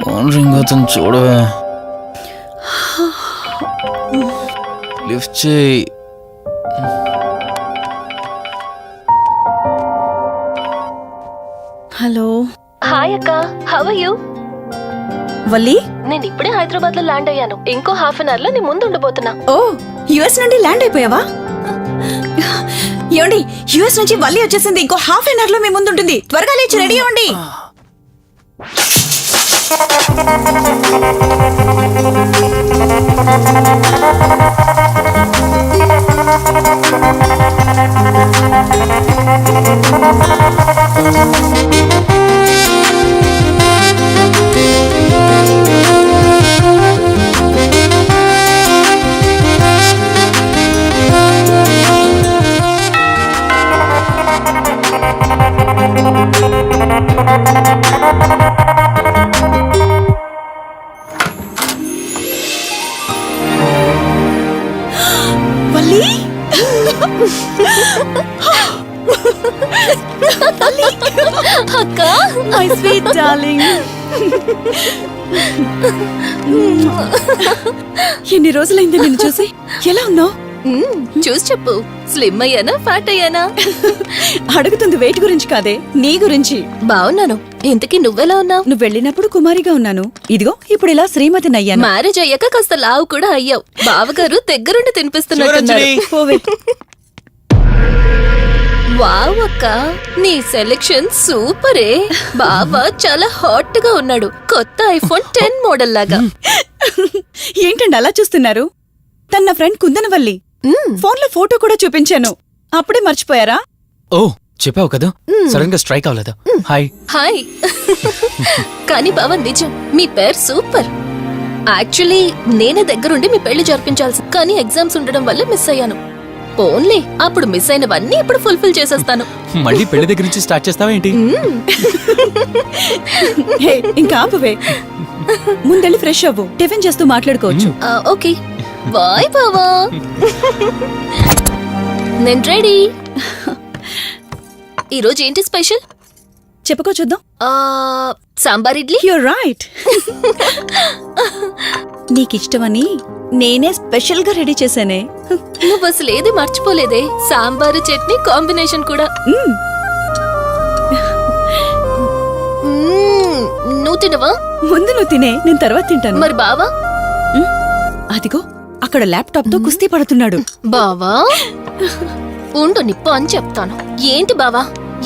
Phone ring అవుతుంది చూడవే. Lift చేయి. హలో. హాయ్ అక్క, హౌ ఆర్ యు? వల్లి, నేను ఇప్పుడే హైదరాబాద్ లో ల్యాండ్ అయ్యాను. ఇంకో హాఫ్ అన్ అవర్ లో నీ ముందు ఉండబోతున్నా. ఓ యుఎస్ నుండి ల్యాండ్ అయిపోయావా? ఏమండి, యుఎస్ నుంచి వల్లి వచ్చేసింది. ఇంకో హాఫ్ అన్ అవర్ లో మీ ముందు ఉంటుంది. త్వరగా లేచి రెడీ అవ్వండి. అక్క, మై స్వీట్ డార్లింగ్. ఎన్ని రోజులైంది నిన్ను చూసి. ఎలా ఉన్నావు? చూసి చెప్పు. స్లిమ్ అయ్యానా, ఫ్యాట్ అయ్యానా? అడుగుతుంది వెయిట్ గురించి కాదే, నీ గురించి. బాగున్నాను. ఇంతకీ నువ్వెలా ఉన్నావు? నువ్వు వెళ్ళినప్పుడు కుమారిగా ఉన్నాను. ఇదిగో ఇప్పుడు ఇలా శ్రీమతిని అయ్యాను. మ్యారేజ్ అయ్యాక కాస్త లావు కూడా అయ్యావు. బావగారు దగ్గరుండి తినిపిస్తున్నట్టున్నారు. వావ్ అక్క, నీ సెలెక్షన్ సూపరే. బావ చాలా హాట్ గా ఉన్నాడు. కొత్త ఐఫోన్ 10 మోడల్ లాగా. ఏంటండి అలా చూస్తున్నారు? తన ఫ్రెండ్ కుందనవల్లి. ఫోన్ లో ఫోటో కూడా చూపించాను. అప్పుడే మర్చిపోయారా? ఓ చెప్పావు కదా, సడన్ గా స్ట్రైక్ అవ్వలేదు. Hi hi. కానీ బావ నిజం, మీ పేరు సూపర్. యాక్చువల్లీ నేనే దగ్గరుండి మీ పెళ్లి జరిపించాల్సి, కానీ ఎగ్జామ్స్ ఉండడం వల్ల మిస్ అయ్యాను. పోన్లే, అప్పుడు మిస్ అయినవన్నీ ఇప్పుడు ఫుల్ఫిల్ చేసేస్తాను. మళ్ళీ పెళ్లి దగ్గర నుంచి స్టార్ట్ చేస్తావేంటి? ఇంకా ఆపువే. ముందెళ్ళి ఫ్రెష్ అవ్వు, టిఫిన్ చేస్తూ మాట్లాడుకోవచ్చు. ఓకే బాయ్ బావా. నేను రెడీ. ఈరోజు ఏంటి స్పెషల్? చెప్పుకో చూద్దాం. సాంబార్ ఇడ్లీ. You're right. నీకిష్టమని నేనే స్పెషల్ గా రెడీ చేశానే. నువ్వు అసలు ఏది మర్చిపోలేదే. సాంబారు చట్నీ కాంబినేషన్ కూడా. నువ్వు తినవా? ముందు నువ్వు తినే, నేను తర్వాత తింటాను. మరి బావా? అదిగో అక్కడ ల్యాప్టాప్ తో కుస్తీ పడుతున్నాడు. బావా ఉండు, నిప్పు అని చెప్తాను. ఏంటి బావా,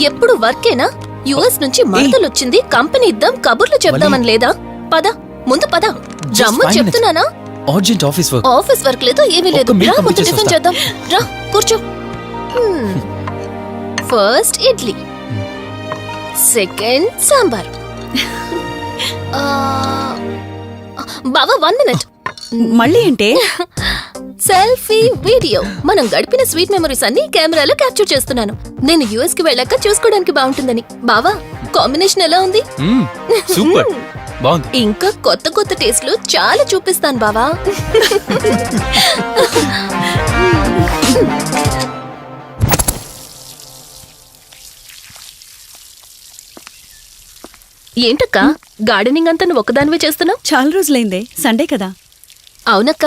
ఎప్పుడు వర్కేనా? యుఎస్ నుంచి మరదలొచ్చింది, కంపెనీ ఇద్దాం, కబుర్లు చెప్దామని లేదా? పద ముందు పద. రమ్మని చెప్తున్నానా? Urgent office work. Office work లేదు, ఏమీ లేదు. రా ముందు టిఫిన్ చేద్దాం. రా కూర్చో. First idli, second sambar. బావా 1 మినిట్. మళ్ళీ ఏంటే? Selfie video. మనం గడిపిన స్వీట్ మెమరీస్ అన్ని కెమెరాలో క్యాప్చర్ చేస్తున్నాను. నేను యుఎస్ కి వెళ్ళాక చూసుకోవడానికి బాగుంటుందని. బావా కాంబినేషన్ ఎలా ఉంది? సూపర్ బాగుంది. ఇంకా కొత్త కొత్త టేస్ట్లు చాలా చూపిస్తాను బావా. ఏంటక్క, గార్డెనింగ్ అంతా నువ్వు ఒకదానివే చేస్తున్నావు? చాలా రోజులైందే, సండే కదా. అవునక్క,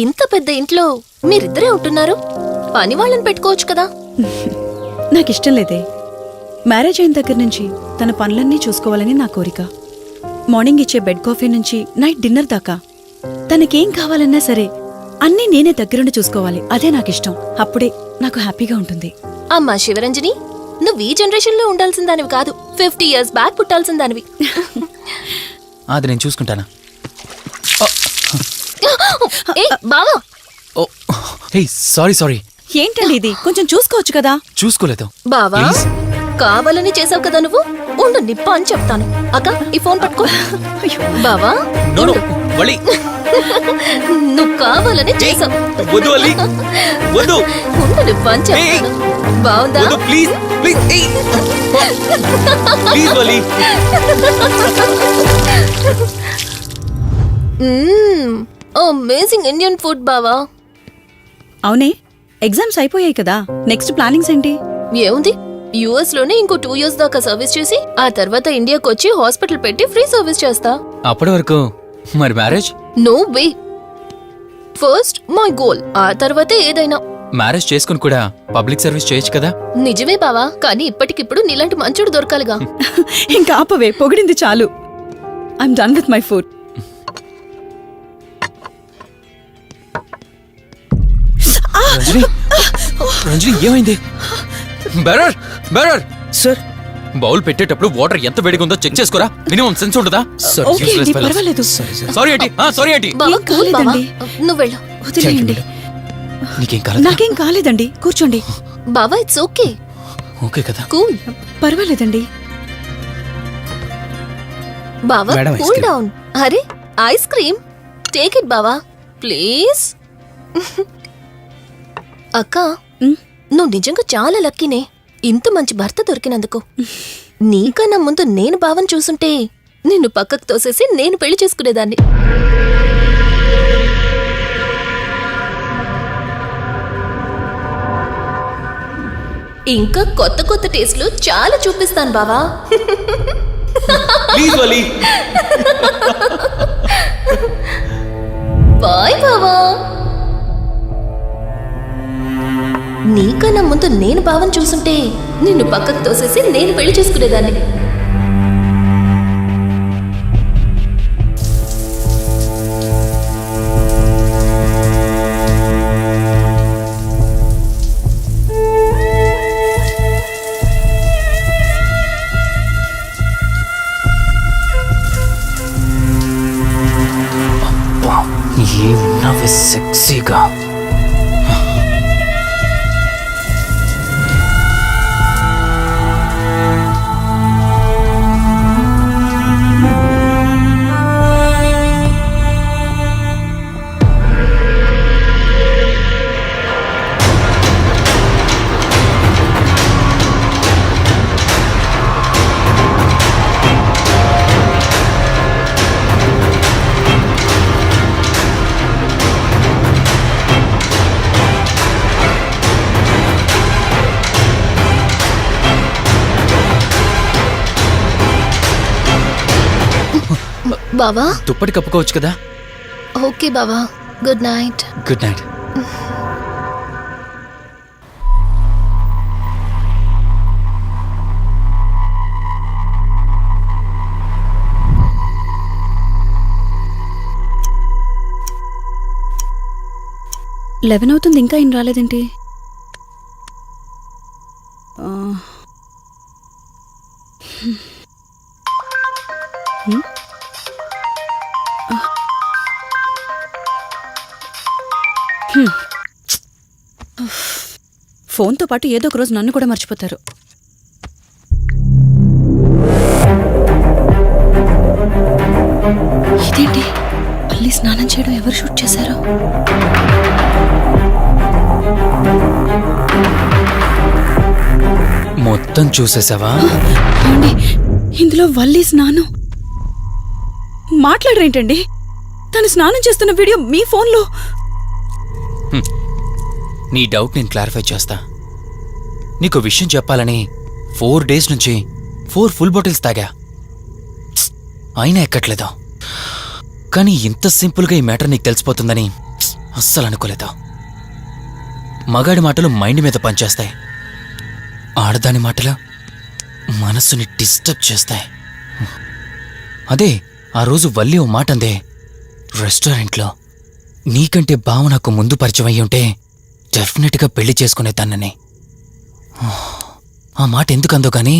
ఇంత పెద్ద ఇంట్లో మీరిద్దరే ఉంటున్నారు. పని వాళ్ళని పెట్టుకోవచ్చు కదా. నాకిష్టం లేదే. మ్యారేజ్ అయిన దగ్గర నుంచి తన పనులన్నీ చూసుకోవాలని నా కోరిక. మార్నింగ్ ఇచ్చే బెడ్ కాఫీ నుంచి నైట్ డిన్నర్ దాకా తనకేం కావాలన్నా సరే అన్నీ నేనే దగ్గరుండి చూసుకోవాలి. అదే నాకిష్టం. అప్పుడే నాకు హ్యాపీగా ఉంటుంది. అమ్మా శివరంజని, నువ్వు ఈ జనరేషన్ లో ఉండాల్సిన దానివి కాదు, 50 years బ్యాక్ పుట్టాల్సిన దానివి. అది నేను చూసుకుంటానా? బావా. సారీ. ఏంటండి ఇది, కొంచెం చూసుకోవచ్చు కదా. చూసుకోలేదు బావా, కావాలని చేసావు కదా నువ్వు. ఉండు, నిప్ప అని చెప్తాను. అక్క ఈ ఫోన్ పట్టుకో. బావా నువ్వు కావాలని చేసావు. ఉండు, నిప్ప అని చెప్తాను. బావుందా? అమేజింగ్ ఇండియన్ ఫుడ్ బావా. అవునే, ఎగ్జామ్స్ అయిపోయాయి కదా, నెక్స్ట్ ప్లానింగ్స్ ఏంటి? ఏముంది, యుఎస్ లోనే ఇంకో 2 years దాకా సర్వీస్ చేసి ఆ తర్వాత ఇండియాకి వచ్చి హాస్పిటల్ పెట్టి ఫ్రీ సర్వీస్ చేస్తా. అప్పటి వరకు మరి marriage? No way. First my goal, ఆ తర్వాతే ఏదైనా. మ్యారేజ్ చేసుకుని కూడా పబ్లిక్ సర్వీస్ చేయొచ్చు కదా. నిజమే బావా, కానీ ఇప్పటికిప్పుడు నీలాంటి మంచుడు దొరకాలిగా. ఇంకా ఆపవే, పొగిడింది చాలు. I'm done with my food. Ranjani, Ranjani ఏమైంది? బెరర్ బెరర్ సార్ బౌల్ పెట్టేటప్పుడు వాటర్ ఎంత వేడిగా ఉందో చెక్ చేసుకోరా. మినిమం సెన్స్ ఉంటుందా? ఓకే అండి, పర్వాలేదు. సారీ ఏంటి, సారీ ఏంటి. బావా, ఏం కూల్ బావా. కాలేదండి. నువ్వు వెళ్ళు. వదిలేయండి. నీకేం కాలేదు? నాకేం కాలేదండి, కూర్చోండి. బావా, ఇట్స్ ఓకే. ఓకే కదా. కూల్. పర్వాలేదండి. బావా, madam, ice cool cream. Down. అరే, ఐస్ క్రీమ్. టేక్ ఇట్ బావా, ప్లీజ్. అక్క, ఉమ్, నువ్వు నిజంగా చాలా లక్కీనే, ఇంత మంచి భర్త దొరికినందుకు. నీకన్నా ముందు నేను బావని చూసుంటే నిన్ను పక్కకు తోసేసి నేను పెళ్లి చేసుకునేదాన్ని. ఇంకా కొత్త కొత్త టేస్ట్లు చాలా చూపిస్తాను బావా. Please Vali. బాయ్ బావా. నీకన్నా ముందు నేను బావని చూసుంటే నిన్ను పక్కకు తోసేసి నేను పెళ్లి చేసుకునేదాన్ని. ఏమున్నావే సెక్సీగా. బావా, దుప్పటి కప్పుకోవచ్చు కదా. ఓకే బావా, good night. Good night. Eleven అవుతుంది, ఇంకా ఏం రాలేదేంటి? ఆ, హ్మ్. హ్మ్. ఫోన్తో పాటు ఏదో ఒక రోజు నన్ను కూడా మర్చిపోతారు. ఇదేంటి, మళ్ళీ స్నానం చేయడం ఎవరు షూట్ చేశారో? మొత్తం చూసేసావా? ఏమండి, ఇందులో వల్లి స్నానం మాట్లాడరేంటండి? తను స్నానం చేస్తున్న వీడియో మీ ఫోన్లో. నీ డౌట్ నేను క్లారిఫై చేస్తా. నీకు విషయం చెప్పాలని 4 days నుంచి 4 full bottles తాగా, అయినా ఎక్కట్లేదు. కానీ ఇంత సింపుల్గా ఈ మ్యాటర్ నీకు తెలిసిపోతుందని అస్సలు అనుకోలేదు. మగాడి మాటలు మైండ్ మీద పనిచేస్తాయి, ఆడదాని మాటలు మనస్సుని డిస్టర్బ్ చేస్తాయి. అదే ఆ రోజు వల్లి ఓ మాట అందే రెస్టారెంట్లో, నీకంటే బావ నాకు ముందు పరిచయం అయ్యి ఉంటే డెఫినెట్గా పెళ్లి చేసుకునేదాన్నని. ఆ మాట ఎందుకందో గాని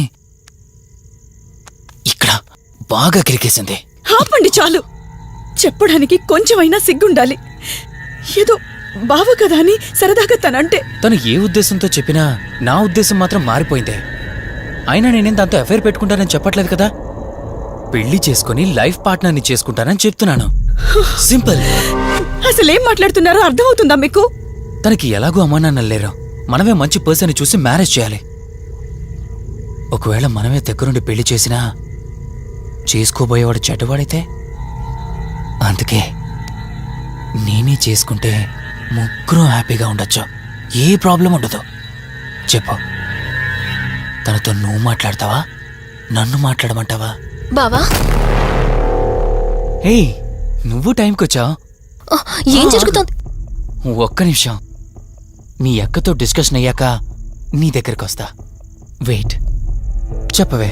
ఇక్కడ బాగా కిరికేసింది. ఆపండి చాలు. చెప్పడానికి కొంచెమైనా సిగ్గుండాలి. ఏదో బావ కదా అని సరదాగా తనంటే. తను ఏ ఉద్దేశంతో చెప్పినా నా ఉద్దేశం మాత్రం మారిపోయిందే. అయినా నేనేం దాంతో అఫైర్ పెట్టుకుంటానని చెప్పట్లేదు కదా. పెళ్లి చేసుకుని లైఫ్ పార్ట్నర్ని చేసుకుంటానని చెప్తున్నాను. సింపుల్. అసలేం మాట్లాడుతున్నారో అర్థమవుతుందా మీకు? తనకి ఎలాగూ అమ్మానాన్నలు లేరు. మనమే మంచి పర్సన్ చూసి మ్యారేజ్ చేయాలి. ఒకవేళ మనమే దగ్గరుండి పెళ్లి చేసినా చేసుకోబోయేవాడు చెడ్డవాడైతే, అందుకే నేనే చేసుకుంటే ముగ్గురు హ్యాపీగా ఉండొచ్చు. ఏ ప్రాబ్లం ఉండదు. చెప్పు. తనతో నువ్వు మాట్లాడతావా, నన్ను మాట్లాడమంటావా? బావా ఏయ్, నువ్వు టైంకి వచ్చావు. ఆ, ఏం జరుగుతోంది? ఒక్క నిమిషం, మీ అక్కతో డిస్కషన్ అయ్యాక నీ దగ్గరికి వస్తా. వెయిట్, చెప్పవే,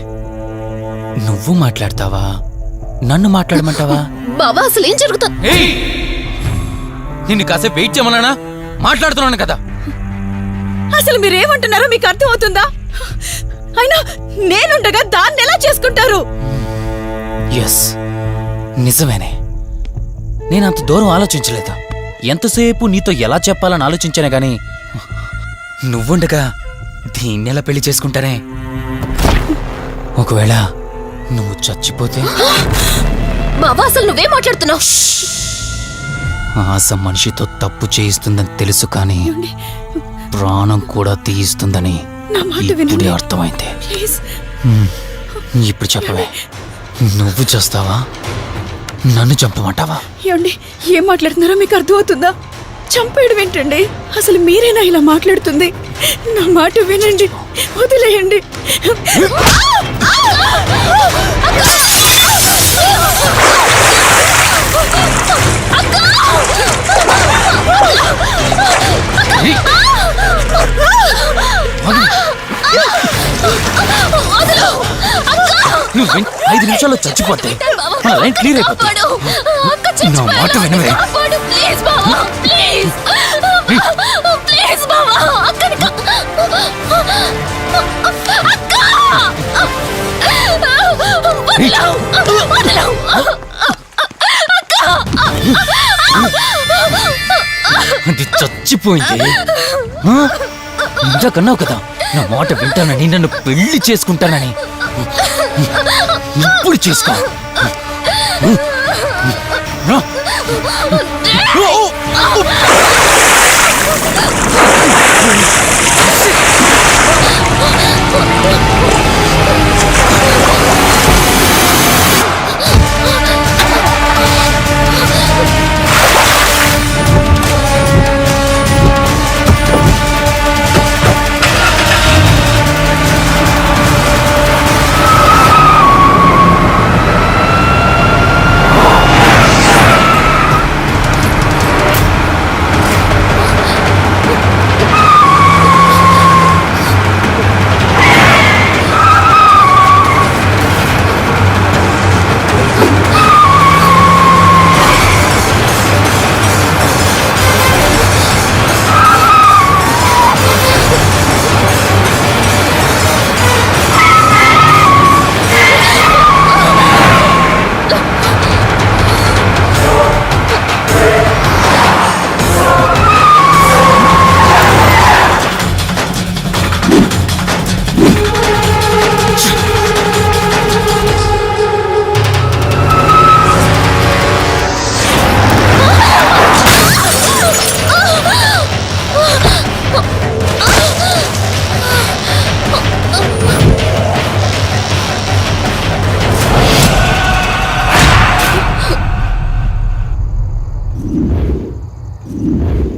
నువ్వు మాట్లాడతావా, నన్ను మాట్లాడమంటావా? బావా అసలు ఏం జరుగుతోంది? ఏయ్, నిన్ను కాసేపు వెయిట్ చేయమన్నానా? మాట్లాడుతున్నాను కదా. అసలు మీరేమంటున్నారో మీకు అర్థమవుతుందా? అయినా నేనుండగా దాన్ని ఎలా చేసుకుంటారు? ఎస్, నిజమేనే. నేనంత దూరం ఆలోచించలేదు. ఎంతసేపు నీతో ఎలా చెప్పాలని ఆలోచించానే గాని నువ్వుండగా దీన్నెలా పెళ్లి చేసుకుంటానే? ఒకవేళ నువ్వు చచ్చిపోతే? బావా అసలు నువ్వేం మాట్లాడుతున్నావు? ఆశ మనిషితో తప్పు చేయిస్తుందని తెలుసు కానీ ప్రాణం కూడా తీయిస్తుందని నా మాట ఇప్పుడే వినండి. అర్థమైంది. ప్లీజ్. ఇప్పుడు చెప్పవే, నువ్వు చేస్తావా, నన్ను చంపమంటావా? ఏమండి, ఏం మాట్లాడుతున్నారో మీకు అర్థమవుతుందా? చంపేయడం ఏంటండి? అసలు మీరేనా ఇలా మాట్లాడుతుంది? నా మాట వినండి, వదిలేయండి. నువ్వు 5 నిమిషాల్లో చచ్చిపోతే మన లైన్ క్లియర్ అయిపోతుంది. నా మాట వినవే. అది చచ్చిపోయింది. ఇంతకన్నావు కదా నా మాట వింటానని, నన్ను పెళ్లి చేసుకుంటానని. ఇప్పుడు చేసుకో. రా.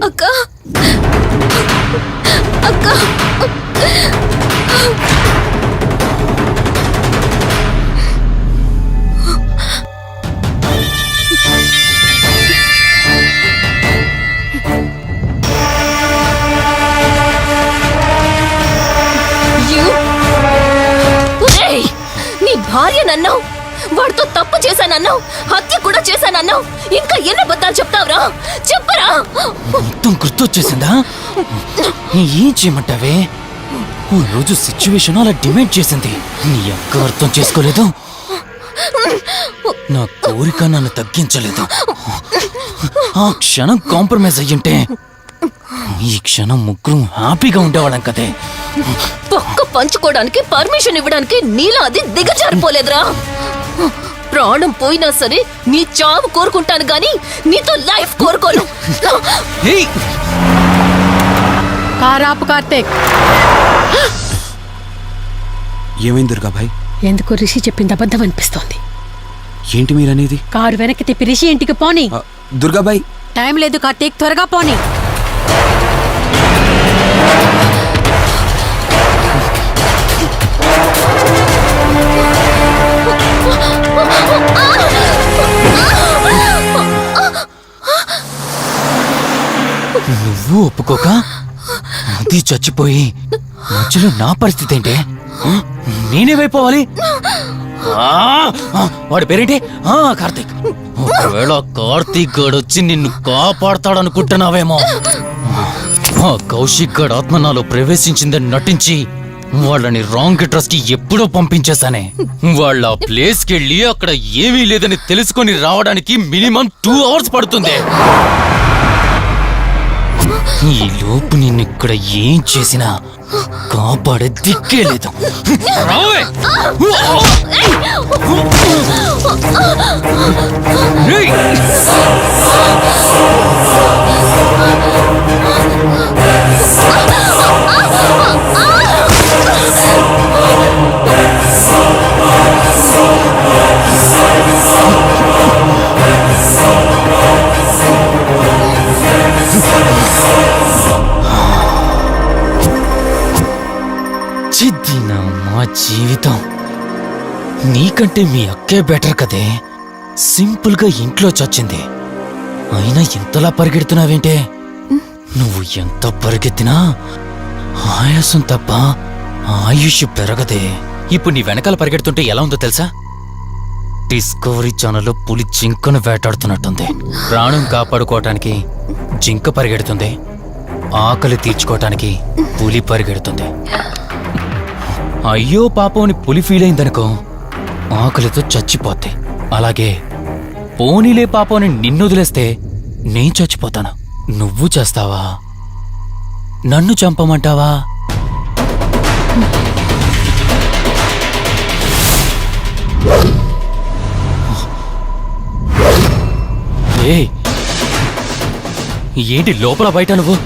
అక్క అక్క నీ భార్య నన్నావు, వాడితో తప్పు చేశానన్నావు, హత్య కూడా చేశానన్నావు. ఇంకా ఎన్ని అబద్ధాలు చెప్తావురా? చెప్పరా? మొత్తం గుర్తొచ్చేసిందా? ఏం చేయమంటావే? ఓ రోజు సిచ్యువేషన్ అలా డిమాండ్ చేసింది. నీ అక్క అర్థం చేసుకోలేదు. నా కోరిక నన్ను తగ్గించలేదు. ఆ క్షణం కాంప్రమైజ్ అయ్యుంటే ఈ క్షణం ముగ్గురు హ్యాపీగా ఉండేవాళ్ళం కదే. పక్క పంచుకోవడానికి పర్మిషన్ ఇవ్వడానికి నీలా అది దిగజారిపోలేదురా. ప్రాణం పోయినా సరే నీ చావు కోరుకుంటాను గాని నీతో లైఫ్ కోరుకోను. ఏయ్! కారాపు కార్తీక్, ఏమైంది దుర్గాభాయ్? ఎందుకు రిషి చెప్పింది అబద్ధం అనిపిస్తోంది. ఏంటి మీరనేది? కారు వెనక్కి తిప్పి రిషి ఇంటికి పోని. దుర్గాభాయ్, టైం లేదు కార్తీక్, త్వరగా పోని. నువ్వు ఒప్పుకోక అది చచ్చిపోయి మధ్యలో నా పరిస్థితి ఏంటి? నేనేమైపోవాలి? వాడి పేరేంటి? కార్తీక్. ఒకవేళ కార్తీక్ గడు వచ్చి నిన్ను కాపాడతాడనుకుంటున్నావేమో. కౌశిక్ గడ్ ఆత్మ నాలో ప్రవేశించిందని నటించి వాళ్ళని రాంగ్ అడ్రస్ కి ఎప్పుడో పంపించేశానే. వాళ్ళ ప్లేస్ కి వెళ్ళి అక్కడ ఏమీ లేదని తెలుసుకొని రావడానికి మినిమం 2 hours పడుతుంది. ఈ లోపు నిన్నిక్కడ ఏం చేసినా కాపాడే దిక్కే లేదు. రావే! రేయ్! చిద్దినా మా జీవితం. నీకంటే మీ అక్కే బెటర్ కదే. సింపుల్ గా ఇంట్లో చచ్చింది. అయినా ఇంతలా పరిగెడుతున్నావేంటే? నువ్వు ఎంత పరిగెత్తినా ఆయాసం తప్ప ఆయుష్ పెరగదే. ఇప్పుడు నీ వెనకాల పరిగెడుతుంటే ఎలా ఉందో తెలుసా? డిస్కవరీ ఛానల్లో పులి జింకను వేటాడుతున్నట్టుంది. ప్రాణం కాపాడుకోవటానికి జింక పరిగెడుతుంది, ఆకలి తీర్చుకోవటానికి పులి పరిగెడుతుంది. అయ్యో పాపం అని పులి ఫీల్ అయిందనుకో, ఆకలితో చచ్చిపోద్ది. అలాగే పోనీలే పాపం అని నిన్ను వదిలేస్తే నేను చచ్చిపోతాను. నువ్వు చేస్తావా? నన్ను చంపమంటావా? ఏయ్, ఏంటి లోపల బయట నువ్వు?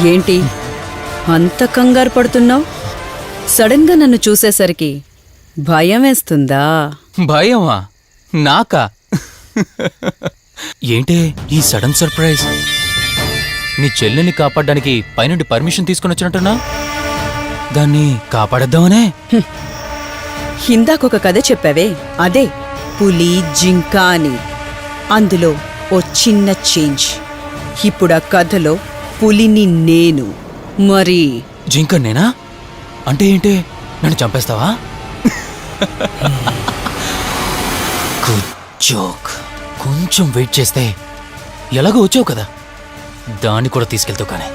ఏంటి అంత కంగారు పడుతున్నావు? సడన్ గా నన్ను చూసేసరికి భయం వేస్తుందా? భయమా? నాకా? ఏంటే ఈ సడన్ సర్ప్రైజ్? నీ చెల్లెల్ని కాపాడడానికి పైనుండి పర్మిషన్ తీసుకుని వచ్చినట్టున్నా? దాన్ని కాపాడేద్దామనే? ఇందాకొక కథ చెప్పావే, అదే పులి జింక అని. అందులో ఓ చిన్న చేంజ్. ఇప్పుడు ఆ కథలో పులిని నేను. మరి జింక నేనా? అంటే ఏంటి? నన్ను చంపేస్తావా? Good joke. కొంచెం వెయిట్ చేస్తే ఎలాగో వచ్చావు కదా, దాన్ని కూడా తీసుకెళ్తావు. కానీ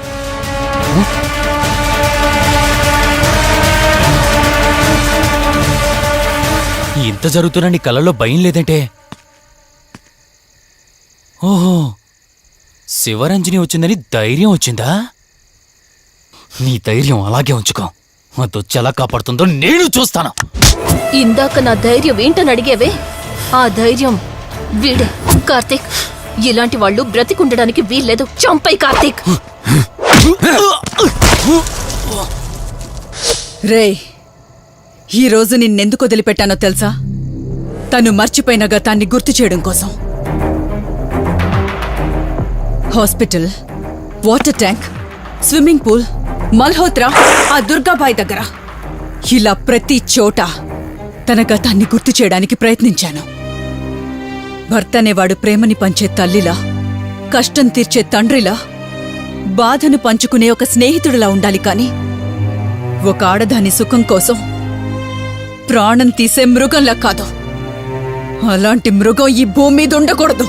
ఇంత జరుగుతున్నా నీ కళ్ళలో భయం లేదంటే? ఓహో, శివరంజని వచ్చిందని ధైర్యం వచ్చిందా? నీ ధైర్యం అలాగే ఉంచుకో. అదొచ్చి ఎలా కాపాడుతుందో నేను చూస్తాను. ఇందాక నా ధైర్యం ఏంటని అడిగేవే, ఆ ధైర్యం వీడే. కార్తీక్, ఇలాంటి వాళ్ళు బ్రతికుండడానికి వీల్లేదు. చంపై కార్తీక్. రే, ఈరోజు నిన్నెందుకు వదిలిపెట్టానో తెలుసా? తను మర్చిపోయిన గతాన్ని గుర్తు చేయడం కోసం. Hospital, water tank, swimming pool, Malhotra, ఆ దుర్గాబాయ్ దగ్గర, ఇలా ప్రతి చోట తన గతాన్ని గుర్తు చేయడానికి ప్రయత్నించాను. భర్తనేవాడు ప్రేమని పంచే తల్లిలా, కష్టం తీర్చే తండ్రిలా, బాధను పంచుకునే ఒక స్నేహితుడిలా ఉండాలి. కాని ఒక ఆడదాని సుఖం కోసం ప్రాణం తీసే మృగంలా కాదు. అలాంటి మృగం ఈ భూమి మీద ఉండకూడదు.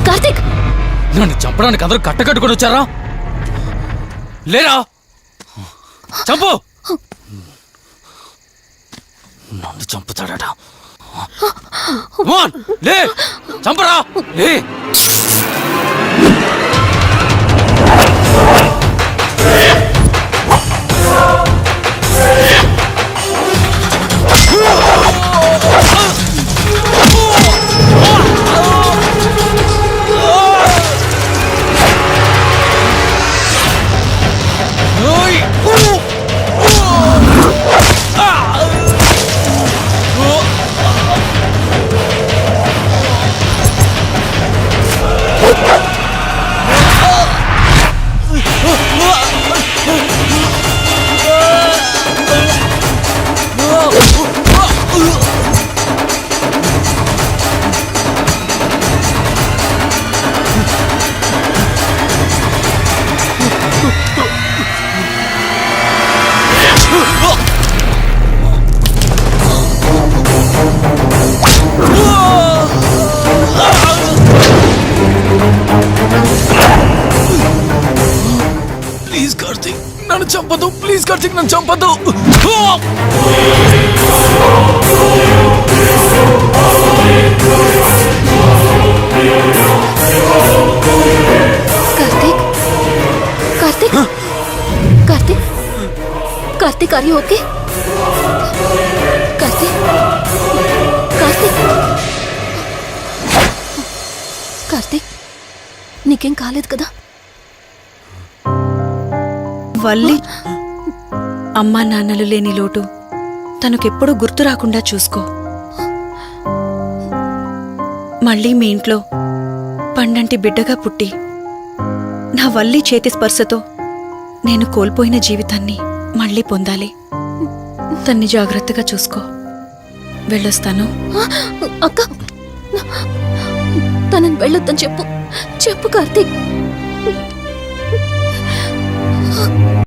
కార్తీక్, నన్ను చంపడానికి అందరూ కట్టకట్టుకొని వచ్చారా? లేరా? చంపు! నన్ను చంపుతాడట. Come on, లే చంపరా లే. ప్లీజ్ కార్తీక్ నన్ను చంపదు, ప్లీజ్ కార్తీక్ నన్ను చంపదు. Karthik Karthik Karthik Karthik are you okay? Karthik Karthik Karthik నీకేం కాలేదు కదా? వల్లి అమ్మా నాన్నలు లేని లోటు తనకెప్పుడూ గుర్తు రాకుండా చూసుకో. మళ్ళీ మీ ఇంట్లో పండంటి బిడ్డగా పుట్టి నా వల్లి చేతి స్పర్శతో నేను కోల్పోయిన జీవితాన్ని మళ్ళీ పొందాలి. తన్ని జాగ్రత్తగా చూసుకో. వెళ్ళొస్తాను. అక్క తనని వెళ్ళొద్దని చెప్పు. చెప్పు కార్తీక్.